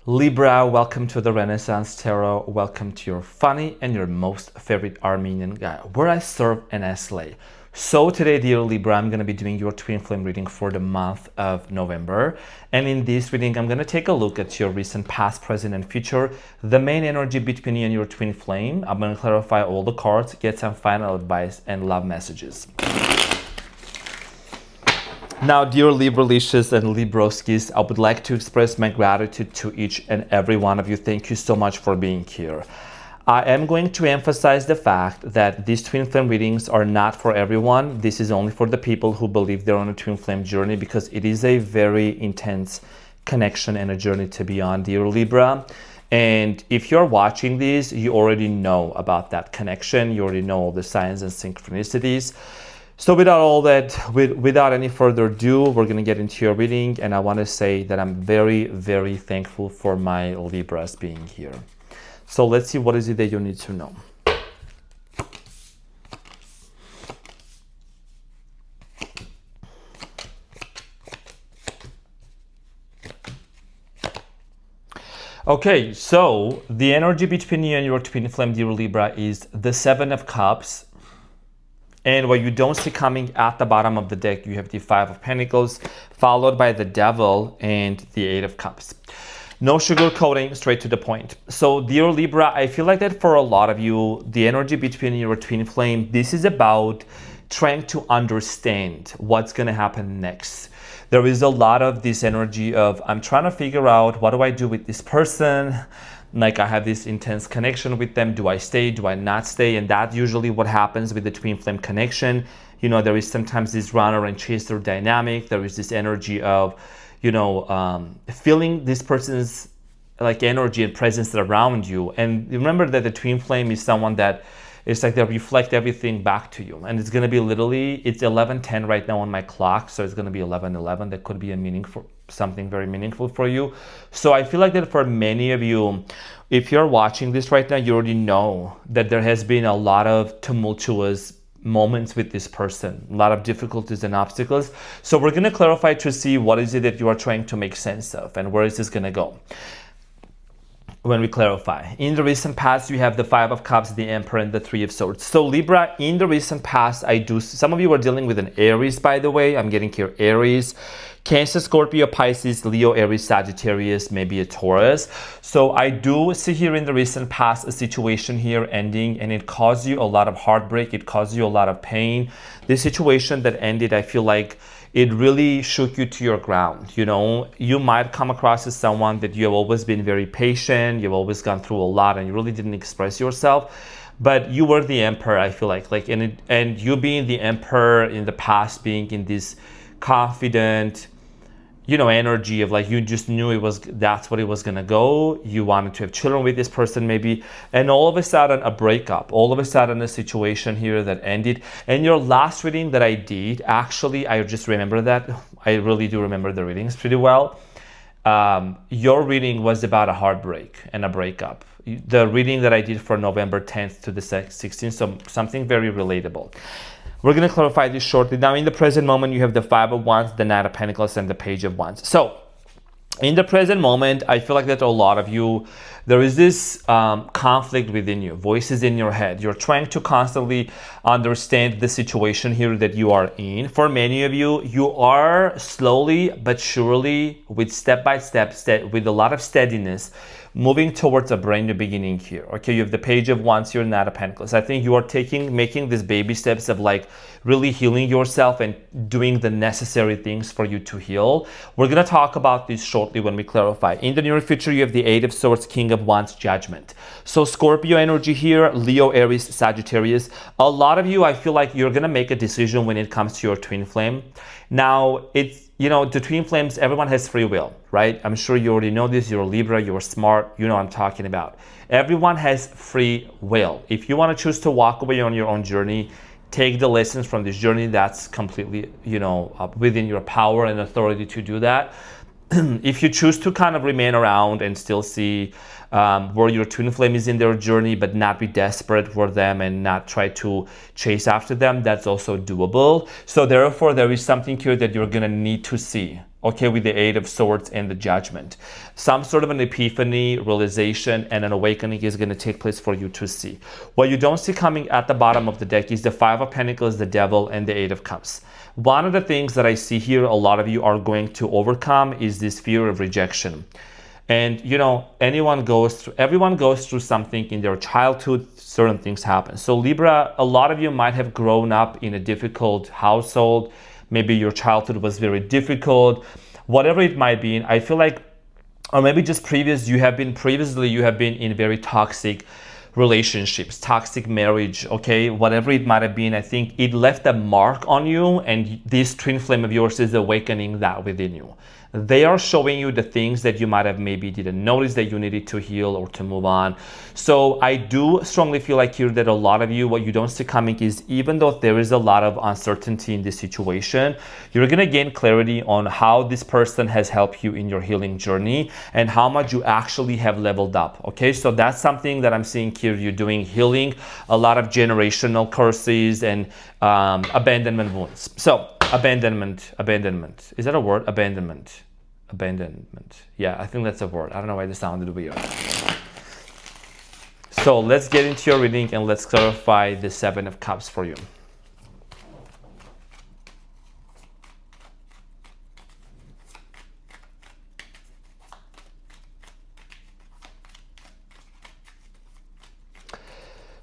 Libra, welcome to the Renaissance Tarot. Welcome to your funny and your most favorite Armenian guy, where I serve and I slay. So today, dear Libra, I'm going to be doing your twin flame reading for the month of November. And in this reading, I'm going to take a look at your recent past, present, and future, the main energy between you and your twin flame. I'm going to clarify all the cards, get some final advice, and love messages. Now, dear Libralicious and Libroskis, I would like to express my gratitude to each and every one of you. Thank you so much for being here. I am going to emphasize the fact that these twin flame readings are not for everyone. This is only for the people who believe they're on a twin flame journey, because it is a very intense connection and a journey to be on, dear Libra. And if you're watching this, you already know about that connection. You already know all the signs and synchronicities. So without all that, without any further ado, we're going to get into your reading. And I want to say that I'm very, very thankful for my Libras being here. So let's see, what is it that you need to know? Okay, so the energy between you and your twin flame, dear Libra, is the Seven of Cups. And what you don't see coming at the bottom of the deck, you have the Five of Pentacles, followed by the Devil and the Eight of Cups. No sugarcoating, straight to the point. So, dear Libra, I feel like that for a lot of you, the energy between your twin flame, this is about trying to understand what's going to happen next. There is a lot of this energy of, I'm trying to figure out, what do I do with this person? Like, I have this intense connection with them. Do I stay? Do I not stay? And that's usually what happens with the twin flame connection. You know, there is sometimes this runner and chaser dynamic. There is this energy of, you know, feeling this person's like energy and presence around you. And remember that the twin flame is someone that it's like they reflect everything back to you. And it's going to be literally, it's 11:10 right now on my clock. So it's going to be 11:11. That could be a meaningful, something very meaningful for you. So I feel like that for many of you, if you're watching this right now, you already know that there has been a lot of tumultuous moments with this person, a lot of difficulties and obstacles. So we're going to clarify to see what is it that you are trying to make sense of and where is this going to go. When we clarify, in the recent past, you have the Five of Cups, the Emperor, and the Three of Swords. So Libra, in the recent past, some of you are dealing with an Aries, by the way. I'm getting here Aries, Cancer, Scorpio, Pisces, Leo, Aries, Sagittarius, maybe a Taurus. So I do see here in the recent past a situation here ending, and it caused you a lot of heartbreak. It caused you a lot of pain. This situation that ended, I feel like it really shook you to your ground. You know, you might come across as someone that you have always been very patient. You've always gone through a lot, and you really didn't express yourself. But you were the Emperor, I feel like and you being the Emperor in the past, being in this confident, you know, energy of like, you just knew that's what it was gonna go. You wanted to have children with this person maybe, and all of a sudden a breakup, all of a sudden a situation here that ended. And your last reading that I did, actually, I just remember that. I really do remember the readings pretty well. Your reading was about a heartbreak and a breakup. The reading that I did for November 10th to the 16th, so something very relatable. We're going to clarify this shortly. Now, in the present moment, you have the Five of Wands, the Knight of Pentacles, and the Page of Wands. So, in the present moment, I feel like that a lot of you, there is this conflict within you, voices in your head. You're trying to constantly understand the situation here that you are in. For many of you, you are slowly but surely, with step by step, with a lot of steadiness, moving towards a brand new beginning here. Okay, you have the Page of Wands here, Knight of Pentacles. I think you are making these baby steps of like really healing yourself and doing the necessary things for you to heal. We're going to talk about this shortly when we clarify. In the near future, you have the Eight of Swords, King of Wands, Judgment. So Scorpio energy here, Leo, Aries, Sagittarius. A lot of you, I feel like you're going to make a decision when it comes to your twin flame. Now, it's, you know, the twin flames, everyone has free will, right? I'm sure you already know this. You're a Libra, you're smart, you know what I'm talking about. Everyone has free will. If you want to choose to walk away on your own journey, take the lessons from this journey. That's completely, you know, within your power and authority to do that. If you choose to kind of remain around and still see where your twin flame is in their journey, but not be desperate for them and not try to chase after them, that's also doable. So therefore, there is something here that you're going to need to see okay, with the Eight of Swords and the Judgment. Some sort of an epiphany, realization, and an awakening is going to take place for you to see. What you don't see coming at the bottom of the deck is the Five of Pentacles, the Devil, and the Eight of Cups. One of the things that I see here a lot of you are going to overcome is this fear of rejection. And you know, everyone goes through something in their childhood. Certain things happen. So Libra, a lot of you might have grown up in a difficult household. Maybe your childhood was very difficult, whatever it might be. I feel like, or maybe just previously you have been in very toxic relationships, toxic marriage, okay, whatever it might have been. I think it left a mark on you, and this twin flame of yours is awakening that within you. They are showing you the things that you might have maybe didn't notice that you needed to heal or to move on. So I do strongly feel like here that a lot of you, what you don't see coming is, even though there is a lot of uncertainty in this situation, you're going to gain clarity on how this person has helped you in your healing journey and how much you actually have leveled up. Okay, so that's something that I'm seeing here. You're doing healing a lot of generational curses and abandonment wounds. So abandonment. Is that a word? Abandonment. Yeah, I think that's a word. I don't know why this sounded weird. So let's get into your reading and let's clarify the Seven of Cups for you.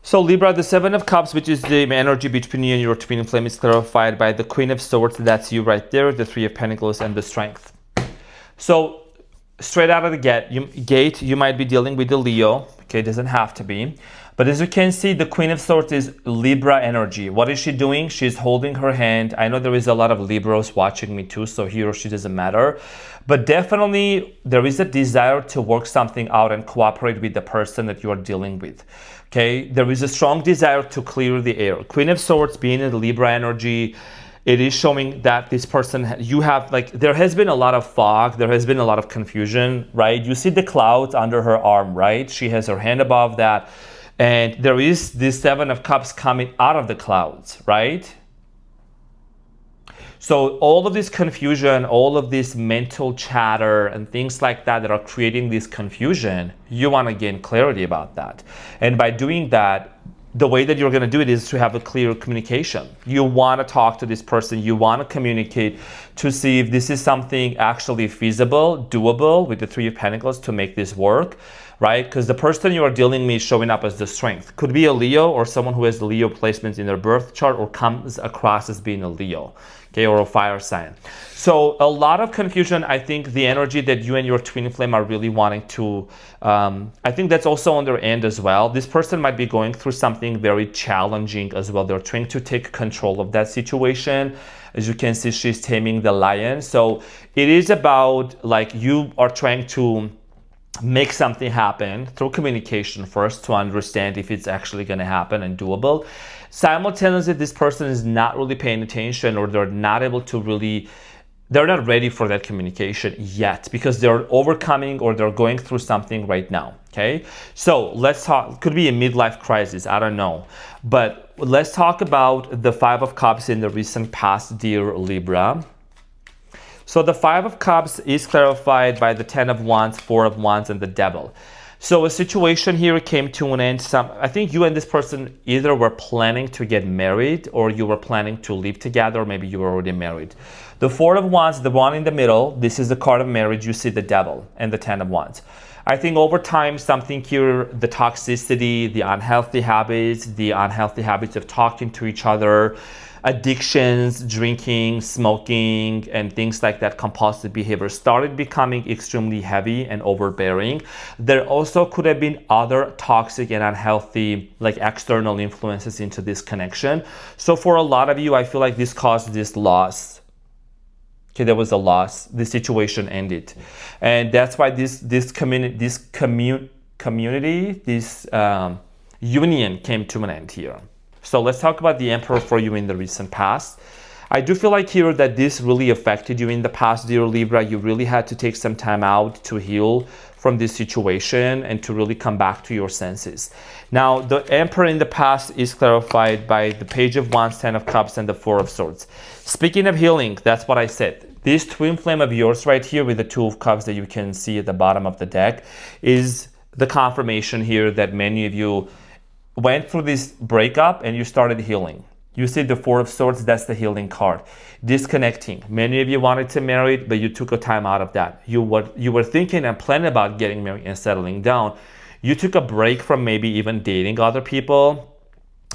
So Libra, the Seven of Cups, which is the energy between you and your twin flame, is clarified by the Queen of Swords. That's you right there, the Three of Pentacles, and the Strength. So straight out of the gate, you might be dealing with the Leo. Okay, it doesn't have to be. But as you can see, the Queen of Swords is Libra energy. What is she doing? She's holding her hand. I know there is a lot of Libras watching me too, so he or she doesn't matter. But definitely there is a desire to work something out and cooperate with the person that you are dealing with. Okay, there is a strong desire to clear the air. Queen of Swords being in the Libra energy, it is showing that this person, you have, like, there has been a lot of fog, there has been a lot of confusion, right? You see the clouds under her arm, right? She has her hand above that, and there is this Seven of Cups coming out of the clouds, right? So all of this confusion, all of this mental chatter and things like that are creating this confusion, you want to gain clarity about that. And by doing that, the way that you're going to do it is to have a clear communication. You want to talk to this person. You want to communicate to see if this is something actually feasible, doable with the Three of Pentacles to make this work, right? Because the person you are dealing with is showing up as the Strength. Could be a Leo or someone who has the Leo placements in their birth chart or comes across as being a Leo, okay, or a fire sign. So a lot of confusion. I think the energy that you and your twin flame are really wanting to, I think that's also on their end as well. This person might be going through something very challenging as well. They're trying to take control of that situation. As you can see, she's taming the lion. So it is about, like, you are trying to make something happen through communication first to understand if it's actually going to happen and doable. Simultaneously, this person is not really paying attention, or they're not able to really, they're not ready for that communication yet because they're overcoming or they're going through something right now. Okay, so let's talk. Could be a midlife crisis, I don't know, but let's talk about the Five of Cups in the recent past, dear Libra. So the Five of Cups is clarified by the Ten of Wands, Four of Wands, and the Devil. So a situation here came to an end. I think you and this person either were planning to get married or you were planning to live together, or maybe you were already married. The Four of Wands, the one in the middle, this is the card of marriage. You see the Devil and the Ten of Wands. I think over time, something here, the toxicity, the unhealthy habits of talking to each other, addictions, drinking, smoking, and things like that, compulsive behavior started becoming extremely heavy and overbearing. There also could have been other toxic and unhealthy, like, external influences into this connection. So for a lot of you, I feel like this caused this loss. Okay, there was a loss. The situation ended, and that's why this union came to an end here. So let's talk about the Emperor for you in the recent past. I do feel like here that this really affected you in the past, dear Libra. You really had to take some time out to heal from this situation and to really come back to your senses. Now, the Emperor in the past is clarified by the Page of Wands, Ten of Cups, and the Four of Swords. Speaking of healing, that's what I said. This twin flame of yours right here with the Two of Cups that you can see at the bottom of the deck is the confirmation here that many of you went through this breakup and you started healing. You see the Four of Swords, that's the healing card. Disconnecting. Many of you wanted to marry, but you took a time out of that. You were thinking and planning about getting married and settling down. You took a break from maybe even dating other people.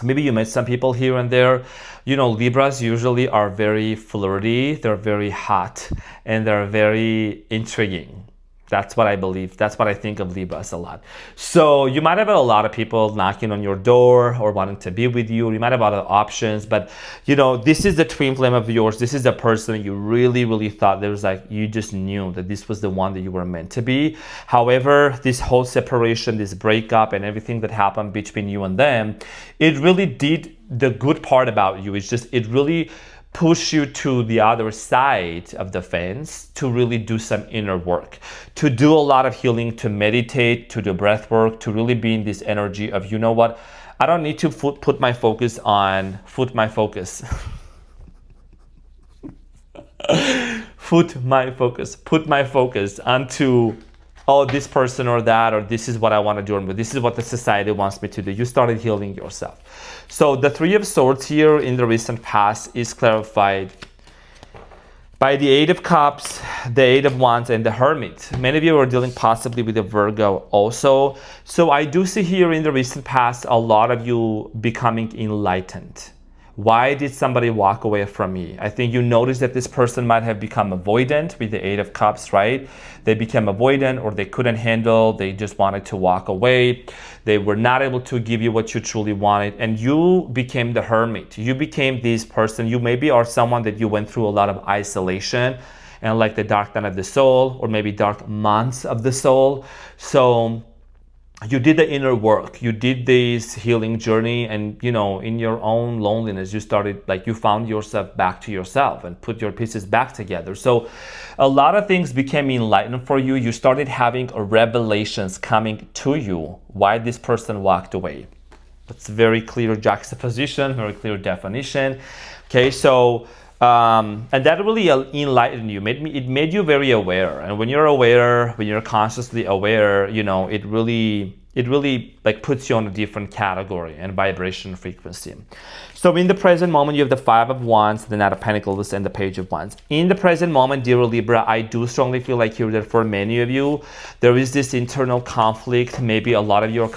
Maybe you met some people here and there. You know, Libras usually are very flirty, they're very hot, and they're very intriguing. That's what I believe. That's what I think of Libras a lot. So you might have had a lot of people knocking on your door or wanting to be with you. You might have other options, but you know, this is the twin flame of yours. This is the person you really, really thought there was like, you just knew that this was the one that you were meant to be. However, this whole separation, this breakup and everything that happened between you and them, it really did the good part about you. It's just, it really push you to the other side of the fence to really do some inner work, to do a lot of healing, to meditate, to do breath work, to really be in this energy of, you know what, I don't need to put my focus on, put my focus onto, oh, this person or that, or this is what I want to do, or this is what the society wants me to do. You started healing yourself. So the Three of Swords here in the recent past is clarified by the Eight of Cups, the Eight of Wands, and the Hermit. Many of you are dealing possibly with a Virgo also. So I do see here in the recent past a lot of you becoming enlightened. Why did somebody walk away from me? I think you notice that this person might have become avoidant with the Eight of Cups, right? They became avoidant, or they couldn't handle, they just wanted to walk away. They were not able to give you what you truly wanted, and you became the Hermit. You became this person. You maybe are someone that you went through a lot of isolation and like the dark night of the soul, or maybe dark months of the soul. So you did the inner work, you did this healing journey, and you know, in your own loneliness, you started, like, you found yourself back to yourself and put your pieces back together. So a lot of things became enlightened for you. You started having revelations coming to you why this person walked away. That's very clear juxtaposition, very clear definition. Okay, so and that really enlightened you. It made you very aware. And when you're aware, when you're consciously aware, you know, it really like puts you on a different category and vibration frequency. So in the present moment, you have the Five of Wands, the Knight of Pentacles, and the Page of Wands. In the present moment, dear Libra, I do strongly feel like here that for many of you, there is this internal conflict. Maybe a lot of you are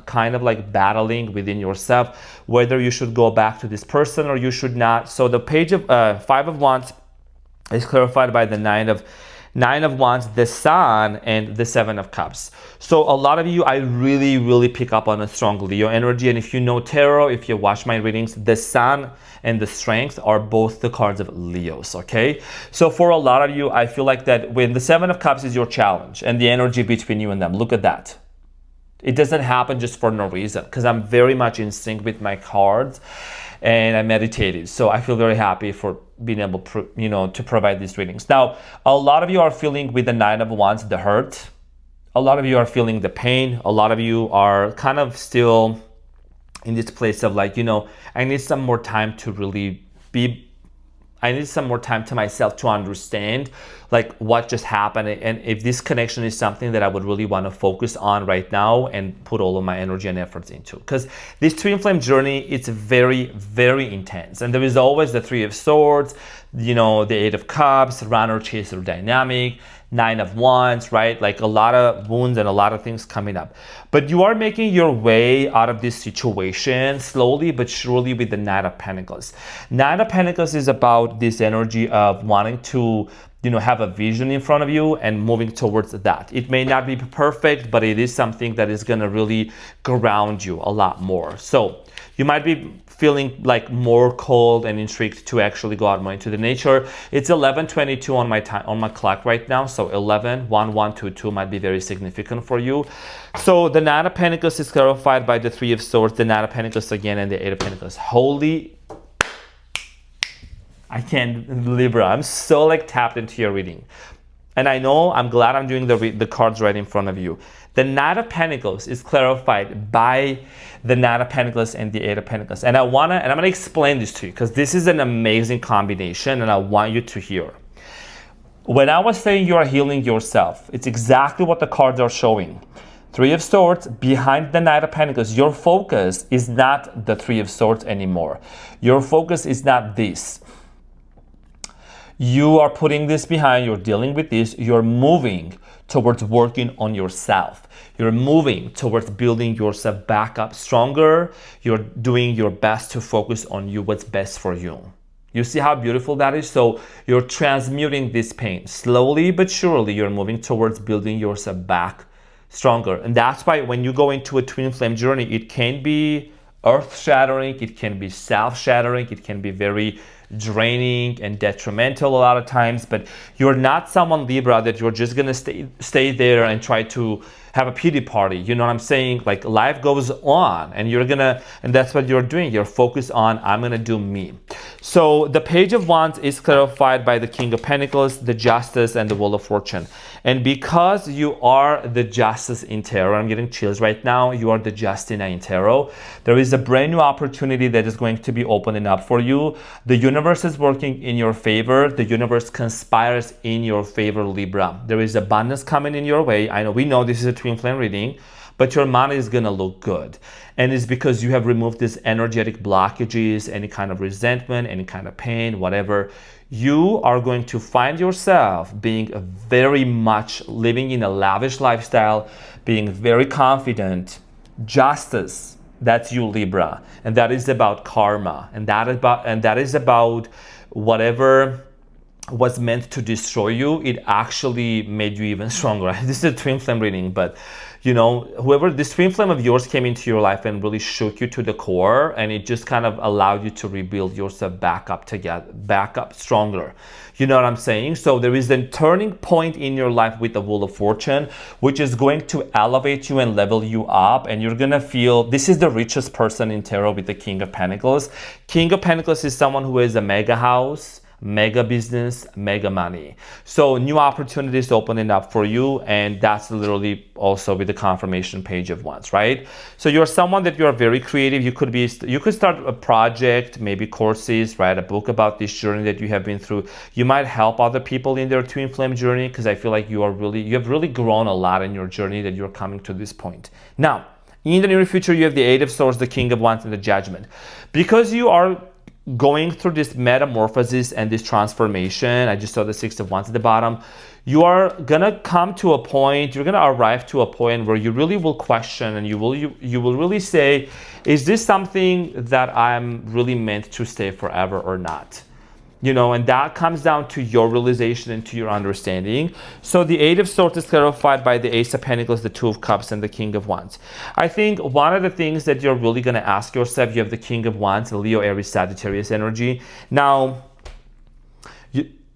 kind of like battling within yourself, whether you should go back to this person or you should not. So the Five of Wands is clarified by the Nine of Wands, the Sun, and the Seven of Cups. So a lot of you, I really pick up on a strong Leo energy. And if you know tarot, if you watch my readings, the Sun and the Strength are both the cards of Leos, okay? So for a lot of you, I feel like that when the Seven of Cups is your challenge and the energy between you and them, look at that. It doesn't happen just for no reason, because I'm very much in sync with my cards and I meditated. So I feel very happy for being able to provide these readings. Now, a lot of you are feeling with the Nine of Wands, the hurt. A lot of you are feeling the pain. A lot of you are kind of still in this place of like, you know, I need some more time to really I need some more time to myself to understand like what just happened, and if this connection is something that I would really want to focus on right now and put all of my energy and efforts into. Because this twin flame journey, it's very intense, and there is always the Three of Swords, you know, the Eight of Cups, runner chaser dynamic, Nine of Wands, right? Like a lot of wounds and a lot of things coming up. But you are making your way out of this situation slowly but surely with the Nine of Pentacles. Nine of Pentacles is about this energy of wanting to, you know, have a vision in front of you and moving towards that. It may not be perfect, but it is something that is going to really ground you a lot more. So you might be feeling like more cold and intrigued to actually go out more into the nature. It's 11:22 on my clock right now, so 11:1122 might be very significant for you. So the Nine of Pentacles is clarified by the Three of Swords, the Nine of Pentacles again, and the Eight of Pentacles. Holy, I can't, Libra, I'm so like tapped into your reading. And I know, I'm glad I'm doing the cards right in front of you. The Knight of Pentacles is clarified by the Knight of Pentacles and the Eight of Pentacles. And I'm gonna explain this to you because this is an amazing combination and I want you to hear. When I was saying you are healing yourself, it's exactly what the cards are showing. Three of Swords behind the Knight of Pentacles. Your focus is not the Three of Swords anymore. Your focus is not this. You are putting this behind, you're dealing with this, you're moving towards working on yourself. You're moving towards building yourself back up stronger. You're doing your best to focus on you, what's best for you. You see how beautiful that is? So you're transmuting this pain. Slowly but surely, you're moving towards building yourself back stronger. And that's why when you go into a twin flame journey, it can be earth-shattering, it can be self-shattering, it can be very draining and detrimental a lot of times, but you're not someone, Libra, that you're just gonna stay there and try to have a pity party. You know what I'm saying? Like, life goes on, and and that's what you're doing. You're focused on, I'm gonna do me. So the Page of Wands is clarified by the King of Pentacles, the Justice, and the Wheel of Fortune. And because you are the Justice in Tarot, I'm getting chills right now, you are the Justina in Tarot, there is a brand new opportunity that is going to be opening up for you. The universe is working in your favor. The universe conspires in your favor, Libra. There is abundance coming in your way. I know, we know this is a twin flame reading, but your money is gonna look good. And it's because you have removed these energetic blockages, any kind of resentment, any kind of pain, whatever. You are going to find yourself being very much living in a lavish lifestyle, being very confident. Justice, that's you, Libra. And that is about karma. And that is about whatever was meant to destroy you, it actually made you even stronger. This is a twin flame reading, but you know, whoever this twin flame of yours came into your life and really shook you to the core, and it just kind of allowed you to rebuild yourself back up together, back up stronger. You know what I'm saying? So there is a turning point in your life with the Wheel of Fortune, which is going to elevate you and level you up, and you're gonna feel, this is the richest person in Tarot with the King of Pentacles. King of Pentacles is someone who has a mega house, mega business, mega money. So new opportunities opening up for you, and that's literally also with the confirmation Page of Wands, right? So you're someone that you're very creative. You could start a project, maybe courses, write a book about this journey that you have been through. You might help other people in their twin flame journey, because I feel like you have really grown a lot in your journey that you're coming to this point. Now, in the near future, you have the Eight of Swords, the King of Wands, and the Judgment. Because you are going through this metamorphosis and this transformation, I just saw the Six of Wands at the bottom, you are gonna come to a point, you're gonna arrive to a point where you really will question, and you will really say, is this something that I'm really meant to stay forever or not? You know, and that comes down to your realization and to your understanding. So the Eight of Swords is clarified by the Ace of Pentacles, the Two of Cups, and the King of Wands. I think one of the things that you're really going to ask yourself, you have the King of Wands, the Leo, Aries, Sagittarius energy. Now,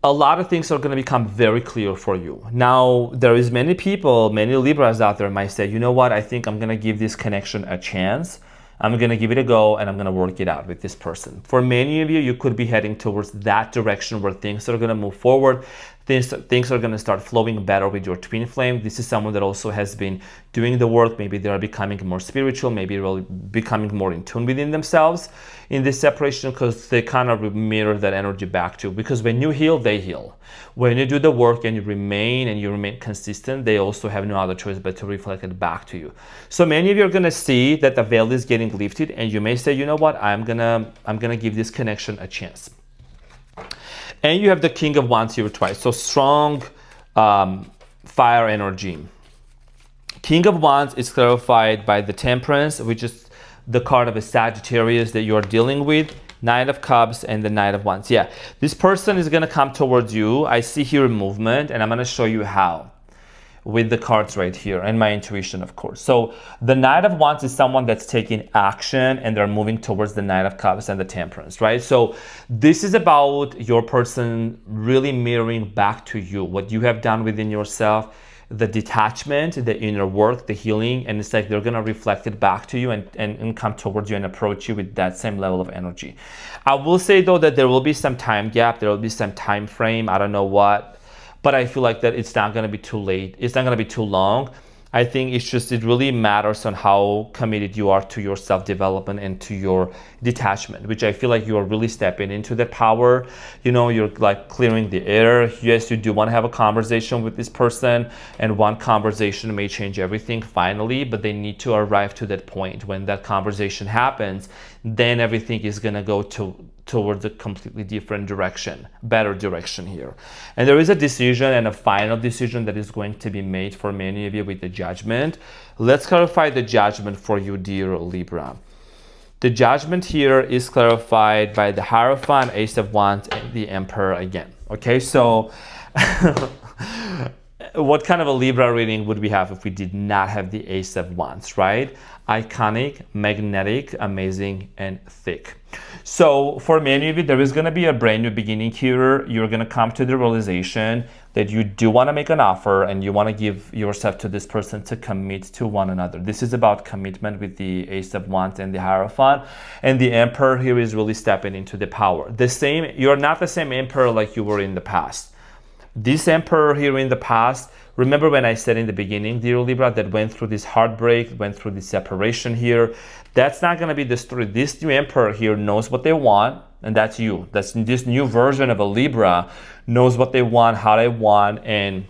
a lot of things are going to become very clear for you. Now, there is many people, many Libras out there might say, you know what, I think I'm going to give this connection a chance. I'm going to give it a go, and I'm going to work it out with this person. For many of you, you could be heading towards that direction where things are going to move forward. Things are going to start flowing better with your twin flame. This is someone that also has been doing the work. Maybe they are becoming more spiritual. Maybe really becoming more in tune within themselves in this separation, because they kind of mirror that energy back to you. Because when you heal, they heal. When you do the work and you remain consistent, they also have no other choice but to reflect it back to you. So many of you are going to see that the veil is getting lifted, and you may say, you know what, I'm gonna give this connection a chance. And you have the King of Wands here twice. So strong fire energy. King of Wands is clarified by the Temperance, which is the card of a Sagittarius that you're dealing with. Knight of Cups and the Knight of Wands. Yeah, this person is going to come towards you. I see here movement, and I'm going to show you how with the cards right here and my intuition, of course. So the Knight of Wands is someone that's taking action, and they're moving towards the Knight of Cups and the Temperance, right? So this is about your person really mirroring back to you what you have done within yourself, the detachment, the inner work, the healing, and it's like they're gonna reflect it back to you and come towards you and approach you with that same level of energy. I will say though that there will be some time gap, there will be some time frame, I don't know what, but I feel like that it's not gonna be too late, it's not gonna be too long. I think it really matters on how committed you are to your self-development and to your detachment, which I feel like you are really stepping into that power. You know, you're like clearing the air. Yes, you do want to have a conversation with this person, and one conversation may change everything finally, but they need to arrive to that point. When that conversation happens, then everything is going to go towards a completely different direction, better direction here. And there is a decision and a final decision that is going to be made for many of you with the judgment. Let's clarify the judgment for you, dear Libra. The judgment here is clarified by the Hierophant, Ace of Wands, and the Emperor again. Okay, so what kind of a Libra reading would we have if we did not have the Ace of Wands, right? Iconic, magnetic, amazing, and thick. So for many of you, there is going to be a brand new beginning here. You're going to come to the realization that you do want to make an offer and you want to give yourself to this person to commit to one another. This is about commitment with the Ace of Wands and the Hierophant. And the Emperor here is really stepping into the power. You're not the same Emperor like you were in the past. This Emperor here in the past, remember when I said in the beginning, dear Libra, that went through this heartbreak, went through this separation here. That's not going to be the story. This new Emperor here knows what they want, and that's you. That's this new version of a Libra knows what they want, how they want, and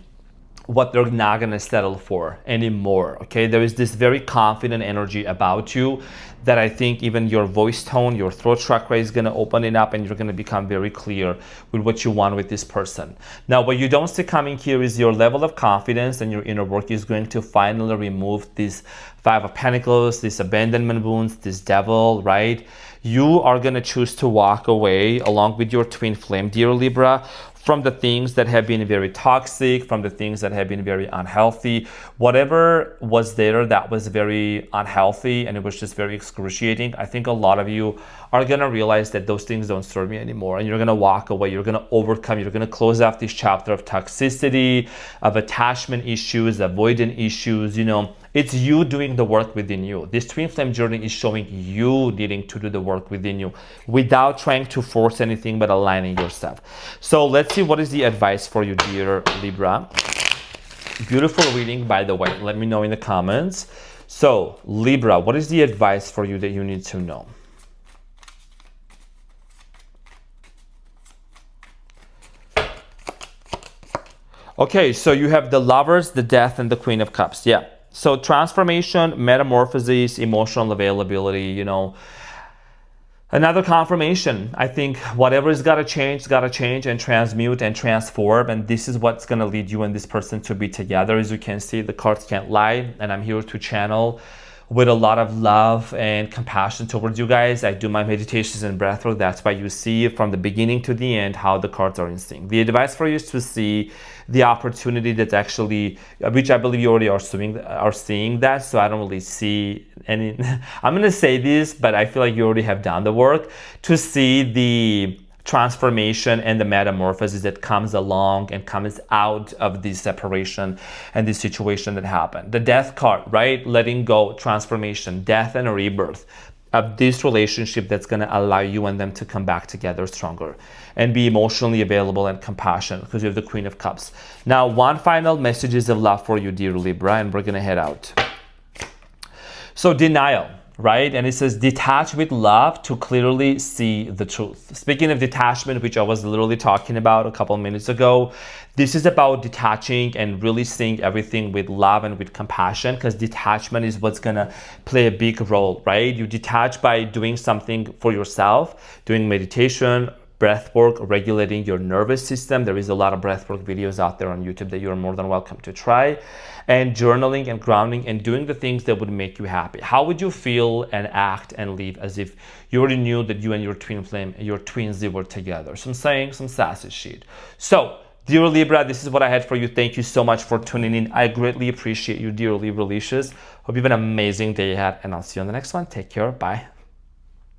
what they're not going to settle for anymore. Okay, there is this very confident energy about you that I think even your voice tone, your throat chakra is going to open it up, and you're going to become very clear with what you want with this person. Now, what you don't see coming here is your level of confidence, and your inner work is going to finally remove this Five of Pentacles, this abandonment wounds, this devil, right? You are going to choose to walk away along with your twin flame, dear Libra, from the things that have been very toxic, from the things that have been very unhealthy. Whatever was there that was very unhealthy and it was just very excruciating, I think a lot of you are gonna realize that those things don't serve me anymore, and you're gonna walk away, you're gonna overcome, you're gonna close off this chapter of toxicity, of attachment issues, avoidant issues, you know. It's you doing the work within you. This twin flame journey is showing you needing to do the work within you without trying to force anything, but aligning yourself. So let's see what is the advice for you, dear Libra. Beautiful reading, by the way. Let me know in the comments. So Libra, what is the advice for you that you need to know? Okay, so you have the Lovers, the Death, and the Queen of Cups. Yeah. So transformation, metamorphosis, emotional availability, you know. Another confirmation. I think whatever's got to change and transmute and transform. And this is what's going to lead you and this person to be together. As you can see, the cards can't lie. And I'm here to channel with a lot of love and compassion towards you guys. I do my meditations and breathwork. That's why you see from the beginning to the end how the cards are in sync. The advice for you is to see the opportunity that's actually, which I believe you already are seeing that. So I don't really see any, I'm going to say this, but I feel like you already have done the work to see the transformation and the metamorphosis that comes along and comes out of this separation and this situation that happened. The Death card, right? Letting go, transformation, death and a rebirth of this relationship that's going to allow you and them to come back together stronger and be emotionally available and compassionate, because you have the Queen of Cups. Now, one final messages of love for you, dear Libra, and we're going to head out. So denial. Right? And it says detach with love to clearly see the truth. Speaking of detachment, which I was literally talking about a couple of minutes ago, this is about detaching and really seeing everything with love and with compassion, because detachment is what's going to play a big role, right? You detach by doing something for yourself, doing meditation, breath work, regulating your nervous system. There is a lot of breath work videos out there on YouTube that you're more than welcome to try. And journaling and grounding and doing the things that would make you happy. How would you feel and act and live as if you already knew that you and your twin flame, your twins, they were together? So I'm saying some sassy shit. So, dear Libra, this is what I had for you. Thank you so much for tuning in. I greatly appreciate you, dear Libra-licious. Hope you have an amazing day ahead, and I'll see you on the next one. Take care. Bye.